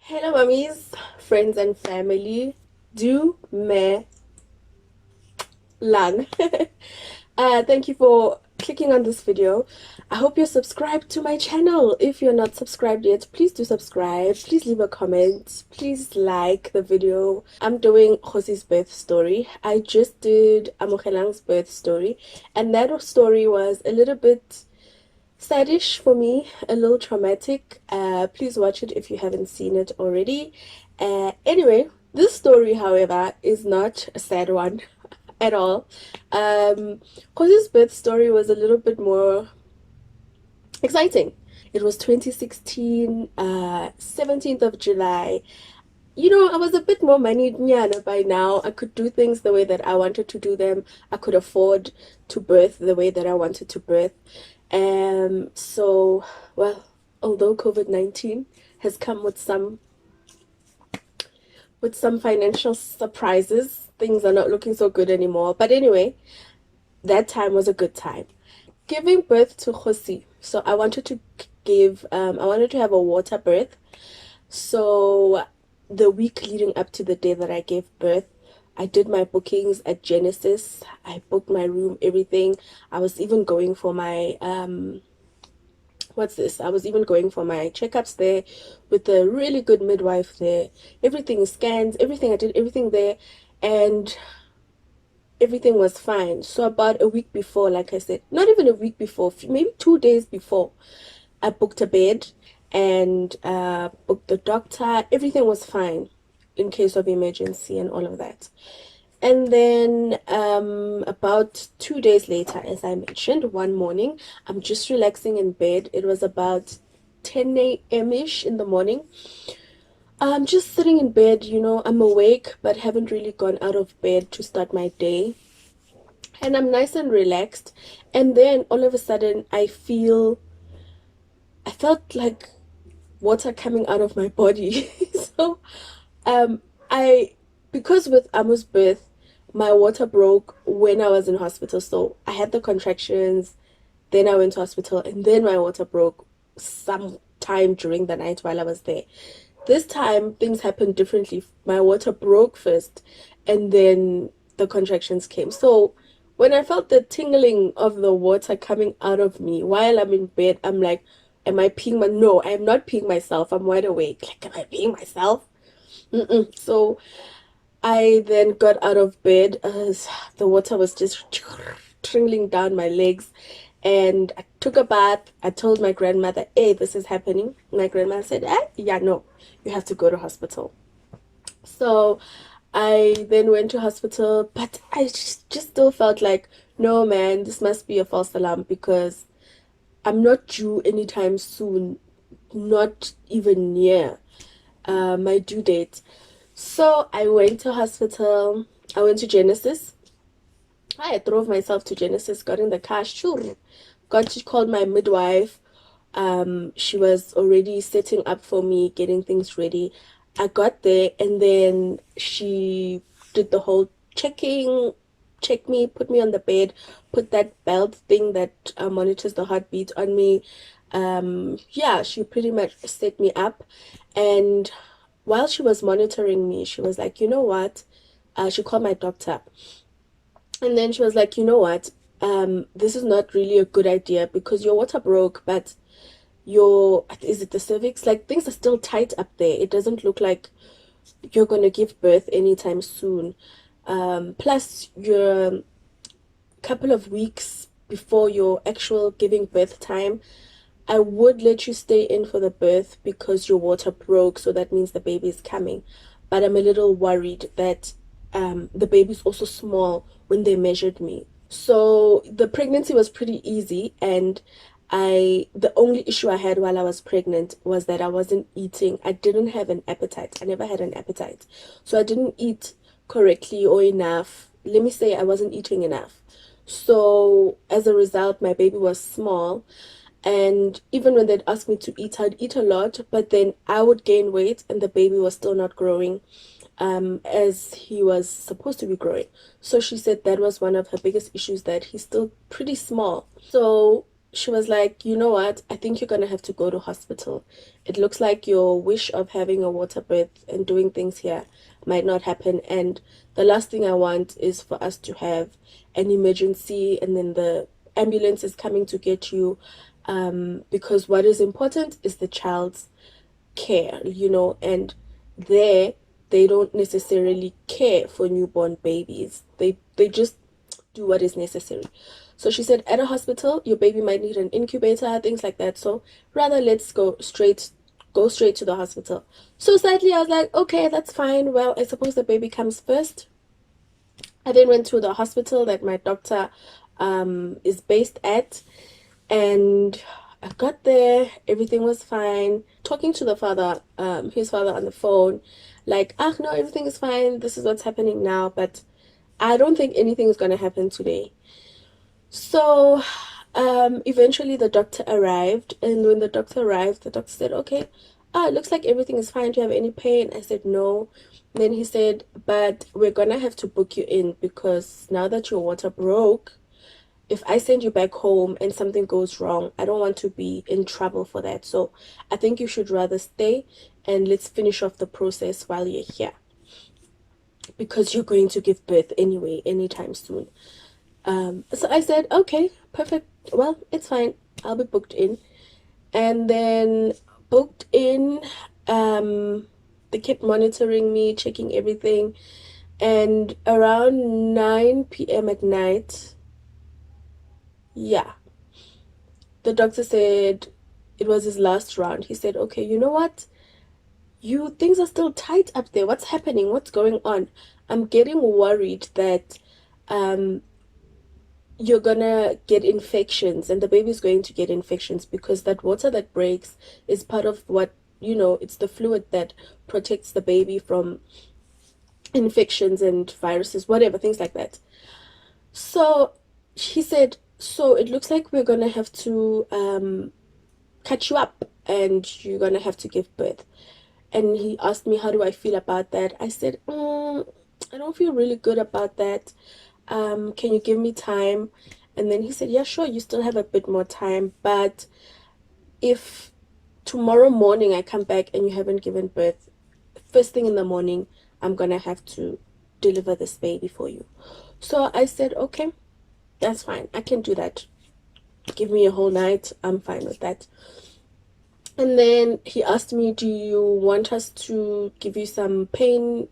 Hello, mummies, friends, and family. Do me lang. Thank you for clicking on this video. I hope you're subscribed to my channel. If you're not subscribed yet, please do subscribe. Please leave a comment. Please like the video. I'm doing Khosi's birth story. I just did Amogelang's birth story, and that story was a little bit sadish for me, a little traumatic. Please watch it if you haven't seen it already. Anyway, this story, however, is not a sad one at all. Khosi's birth story was a little bit more exciting. It was 2016, 17th of July. You know, I was a bit more money by now. I could do things the way that I wanted to do them. I could afford to birth the way that I wanted to birth. So, well, although COVID-19 has come with some financial surprises, things are not looking so good anymore. But anyway, that time was a good time. Giving birth to Kgosi. So I wanted to I wanted to have a water birth. So the week leading up to the day that I gave birth, I did my bookings at Genesis. I booked my room, everything. I was even going for my what's this? I was even going for my checkups there with a really good midwife there. Everything scans, everything. I did everything there, and everything was fine. So about a week before, like I said, not even a week before, maybe 2 days before, I booked a bed and booked the doctor. Everything was fine in case of emergency and all of that. And then about 2 days later, as I mentioned, one morning, I'm just relaxing in bed. It was about 10 a.m.-ish in the morning. I'm just sitting in bed, you know, I'm awake, but haven't really gone out of bed to start my day. And I'm nice and relaxed. And then all of a sudden, I felt like water coming out of my body. So, um, I, because with Amu's birth, my water broke when I was in hospital. So I had the contractions, then I went to hospital, and then my water broke some time during the night while I was there. This time, things happened differently. My water broke first, and then the contractions came. So when I felt the tingling of the water coming out of me while I'm in bed, I'm like, am I peeing my... No, I'm not peeing myself. I'm wide awake. Like, am I peeing myself? So I then got out of bed as the water was just trickling down my legs. And I took a bath. I told my grandmother, hey, this is happening. My grandmother said, yeah, no, you have to go to hospital. So I then went to hospital, but I just still felt like, no, man, this must be a false alarm because I'm not due anytime soon, not even near my due date. So I went to hospital. I went to Genesis. I drove myself to Genesis, got in the car, sure, got to call my midwife. She was already setting up for me, getting things ready. I got there, and then she did the whole checking, check me, put me on the bed, put that belt thing that monitors the heartbeat on me. Yeah, she pretty much set me up, and while she was monitoring me, she was like, you know what? She called my doctor, and then she was like, you know what? This is not really a good idea because your water broke, but your, is it the cervix? Like, things are still tight up there. It doesn't look like you're gonna give birth anytime soon. Plus, you're a couple of weeks before your actual giving birth time. I would let you stay in for the birth because your water broke, so that means the baby is coming. But I'm a little worried that the baby's also small when they measured me. So the pregnancy was pretty easy, and the only issue I had while I was pregnant was that I wasn't eating. I didn't have an appetite. I never had an appetite. So I didn't eat correctly or enough. Let me say I wasn't eating enough. So as a result, my baby was small, and even when they'd ask me to eat, I'd eat a lot, but then I would gain weight and the baby was still not growing as he was supposed to be growing. So she said that was one of her biggest issues, that he's still pretty small. So she was like, you know what? I think you're gonna have to go to hospital. It looks like your wish of having a water birth and doing things here might not happen. And the last thing I want is for us to have an emergency and then the ambulance is coming to get you. Because what is important is the child's care, and there they don't necessarily care for newborn babies. They just do what is necessary. So she said, at a hospital, your baby might need an incubator, things like that. So rather, let's go straight to the hospital. So sadly, I was like, okay, that's fine. Well, I suppose the baby comes first. I then went to the hospital that my doctor is based at, and I got there, everything was fine. Talking to the father, his father on the phone, like, ah, no, everything is fine. This is what's happening now, but I don't think anything is gonna happen today. So, eventually the doctor arrived, and when the doctor arrived, the doctor said, okay, it looks like everything is fine. Do you have any pain? I said, no. Then he said, but we're gonna have to book you in because now that your water broke, if I send you back home and something goes wrong, I don't want to be in trouble for that. So I think you should rather stay and let's finish off the process while you're here because you're going to give birth anyway, anytime soon. So I said, okay, perfect. Well, it's fine. I'll be booked in. And then booked in, they kept monitoring me, checking everything. And around 9 p.m. at night, yeah, the doctor said it was his last round. He said, okay, you know what? Things are still tight up there. What's happening? What's going on? I'm getting worried that um you're gonna get infections and the baby's going to get infections because that water that breaks is part of what, it's the fluid that protects the baby from infections and viruses, whatever, things like that. So he said, so it looks like we're gonna have to cut you up and you're gonna have to give birth. And he asked me, how do I feel about that? I said, I don't feel really good about that. Can you give me time? And then he said, yeah, sure, you still have a bit more time, but if tomorrow morning I come back and you haven't given birth, first thing in the morning, I'm gonna have to deliver this baby for you. So I said, okay, that's fine. I can do that. Give me a whole night. I'm fine with that. And then he asked me, do you want us to give you some pain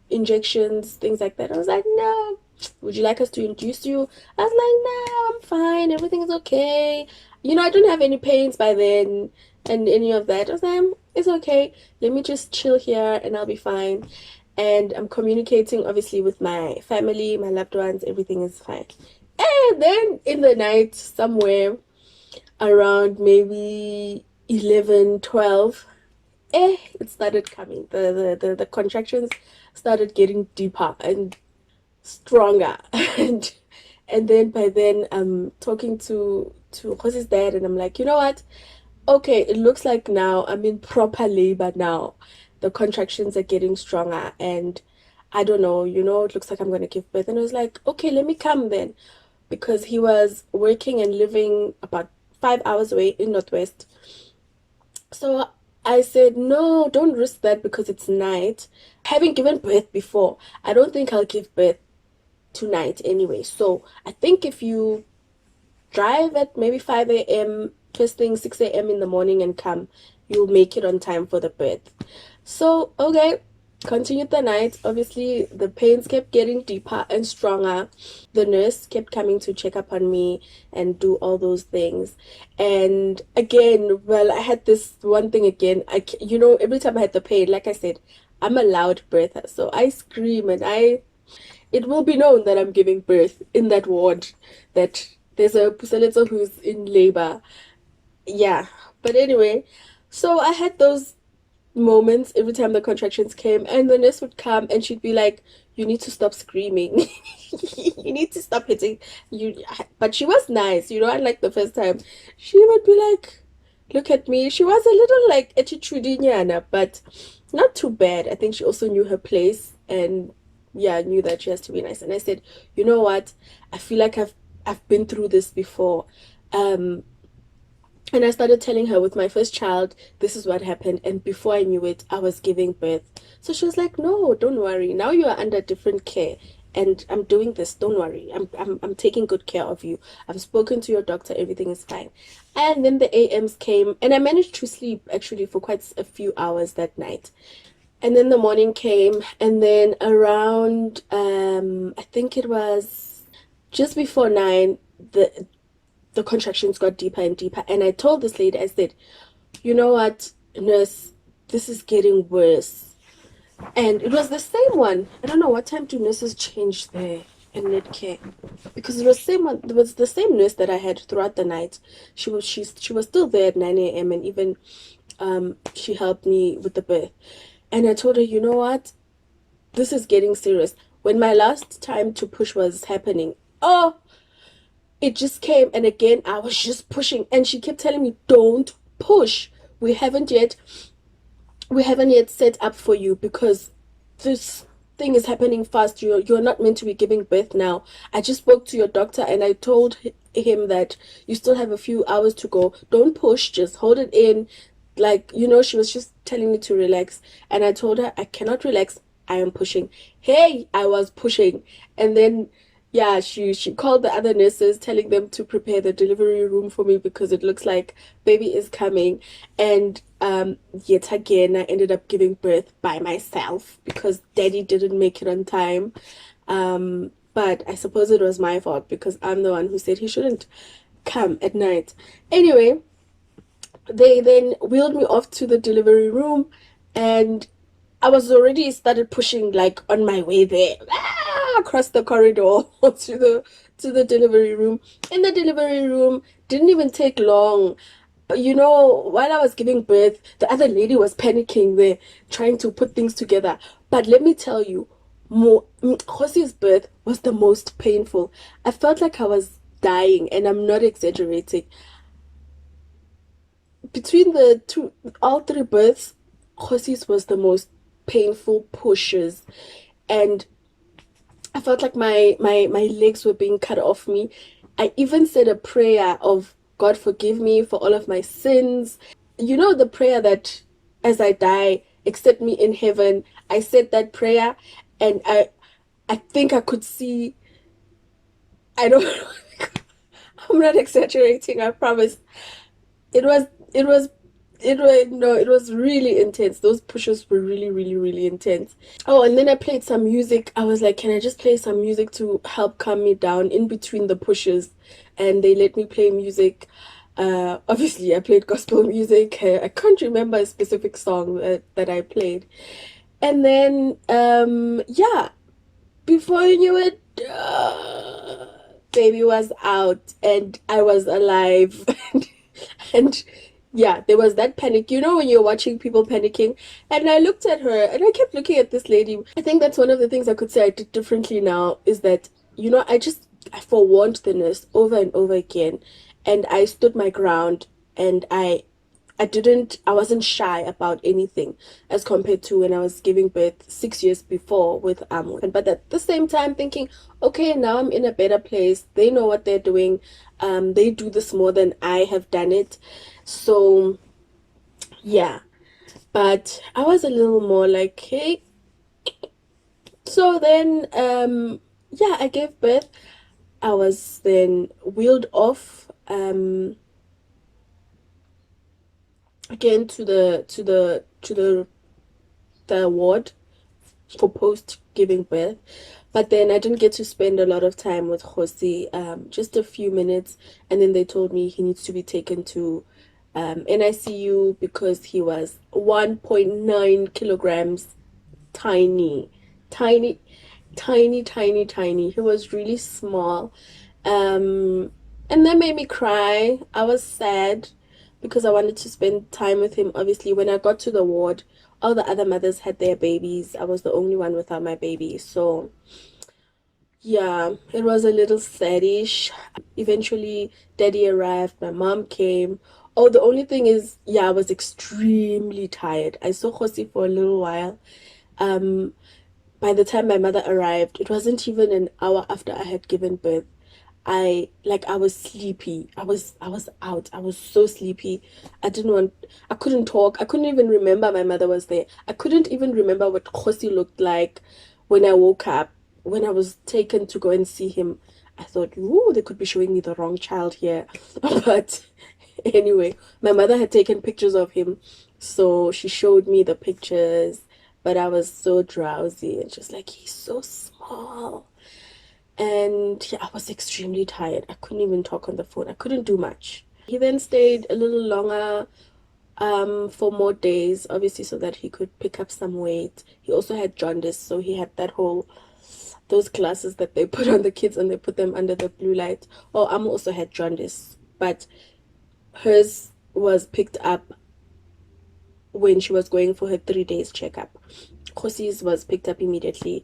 injections, things like that? I was like, no. Would you like us to induce you? I was like, no, I'm fine. Everything's okay. I don't have any pains by then and any of that. I was like, it's okay. Let me just chill here and I'll be fine. And I'm communicating, obviously, with my family, my loved ones. Everything is fine. And then in the night, somewhere around maybe 11, 12, it started coming. The contractions started getting deeper and stronger. And then by then I'm talking to Kgosi's dad and I'm like, you know what? Okay, it looks like now I'm in proper labor now. The contractions are getting stronger and I don't know, it looks like I'm gonna give birth. And I was like, okay, let me come then. Because he was working and living about 5 hours away in Northwest. So I said, no, don't risk that because it's night. Having given birth before, I don't think I'll give birth tonight anyway. So I think if you drive at maybe 5 a.m., first thing 6 a.m. in the morning and come, you'll make it on time for the birth. So, okay, continued the night. Obviously, the pains kept getting deeper and stronger. The nurse kept coming to check up on me and do all those things. And again, well, I had this one thing again. Every time I had the pain, like I said, I'm a loud breather. So I scream and it will be known that I'm giving birth in that ward, that there's a Puseletso who's in labor. Yeah. But anyway, so I had those moments every time the contractions came and the nurse would come and she'd be like, you need to stop screaming. You need to stop hitting you. But she was nice, unlike the first time. She would be like, look at me. She was a little like attitudinana, but not too bad. I think she also knew her place and yeah, knew that she has to be nice. And I said, you know what? I feel like I've been through this before. Um, and I started telling her with my first child, this is what happened. And before I knew it, I was giving birth. So she was like, no, don't worry. Now you are under different care. And I'm doing this. Don't worry. I'm taking good care of you. I've spoken to your doctor. Everything is fine. And then the AMs came, and I managed to sleep actually for quite a few hours that night. And then the morning came, and then around, I think it was just before 9, the contractions got deeper and deeper. And I told this lady, I said, you know what, nurse, this is getting worse. And it was the same one. I don't know what time do nurses change there in med care, because it was same one. It was the same nurse that I had throughout the night. She was still there at 9 a.m. and even she helped me with the birth. And I told her, you know what, this is getting serious. When my last time to push was happening, oh, it just came, and again I was just pushing, and she kept telling me, don't push, we haven't yet set up for you, because this thing is happening fast. You're not meant to be giving birth now. I just spoke to your doctor and I told him that you still have a few hours to go. Don't push, just hold it in. Like, she was just telling me to relax, and I told her I cannot relax, I am pushing. Hey, I was pushing. And then yeah, she called the other nurses, telling them to prepare the delivery room for me because it looks like baby is coming. And yet again, I ended up giving birth by myself because daddy didn't make it on time. But I suppose it was my fault because I'm the one who said he shouldn't come at night. Anyway, they then wheeled me off to the delivery room, and I was already started pushing, like on my way there, across the corridor to the delivery room. In the delivery room, didn't even take long. While I was giving birth, the other lady was panicking there, trying to put things together. But let me tell you, Khosi's birth was the most painful. I felt like I was dying, and I'm not exaggerating. Between all three births, Khosi's was the most painful pushes, and I felt like my legs were being cut off me. I even said a prayer of, God forgive me for all of my sins. The prayer that as I die, accept me in heaven. I said that prayer, and I think I could see, I don't I'm not exaggerating, I promise. It was it was it was really intense. Those pushes were really, really, really intense. Oh, and then I played some music. I was like, can I just play some music to help calm me down in between the pushes? And they let me play music. Obviously, I played gospel music. I can't remember a specific song that I played. And then, yeah, before you knew it, baby was out and I was alive. And yeah, there was that panic. When you're watching people panicking. And I looked at her and I kept looking at this lady. I think that's one of the things I could say I did differently now is that, I forewarned the nurse over and over again. And I stood my ground, and I wasn't shy about anything as compared to when I was giving birth 6 years before with Amo. But at the same time thinking, okay, now I'm in a better place. They know what they're doing. They do this more than I have done it. So yeah, but I was a little more like, hey. So then, yeah, I gave birth. I was then wheeled off, again to the ward for post giving birth. But then I didn't get to spend a lot of time with Kgosi, just a few minutes, and then they told me he needs to be taken to NICU because he was 1.9 kilograms, tiny, tiny, tiny, tiny, tiny. He was really small. And that made me cry. I was sad because I wanted to spend time with him. Obviously, when I got to the ward, all the other mothers had their babies. I was the only one without my baby. So, yeah, it was a little saddish. Eventually, daddy arrived, my mom came. Oh, the only thing is, yeah, I was extremely tired. I saw Kgosi for a little while. Um, by the time my mother arrived, it wasn't even an hour after I had given birth. I was sleepy. I was out. I was so sleepy. I couldn't talk. I couldn't even remember my mother was there. I couldn't even remember what Kgosi looked like when I woke up. When I was taken to go and see him, I thought, ooh, they could be showing me the wrong child here. But anyway, my mother had taken pictures of him, so she showed me the pictures, but I was so drowsy and just like, he's so small. And yeah, I was extremely tired. I couldn't even talk on the phone. I couldn't do much. He then stayed a little longer for more days, obviously, so that he could pick up some weight. He also had jaundice, so he had that whole those glasses that they put on the kids and they put them under the blue light. Oh, also had jaundice, but hers was picked up when she was going for her 3 days checkup. Khosi's was picked up immediately.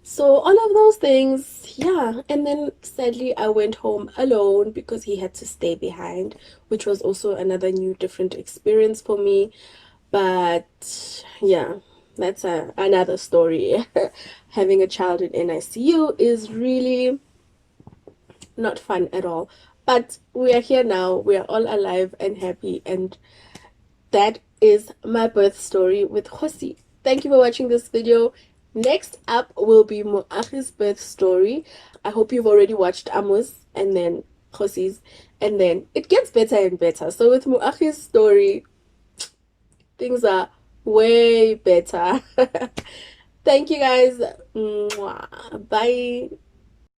So all of those things, yeah. And then sadly I went home alone because he had to stay behind, which was also another new different experience for me. But yeah, that's another story. Having a child in NICU is really not fun at all. But we are here now. We are all alive and happy, and that is my birth story with Kgosi. Thank you for watching this video. Next up will be Moagi's birth story. I hope you've already watched Amos and then Khosi's, and then it gets better and better. So with Moagi's story, things are way better. Thank you guys. Mwah. Bye.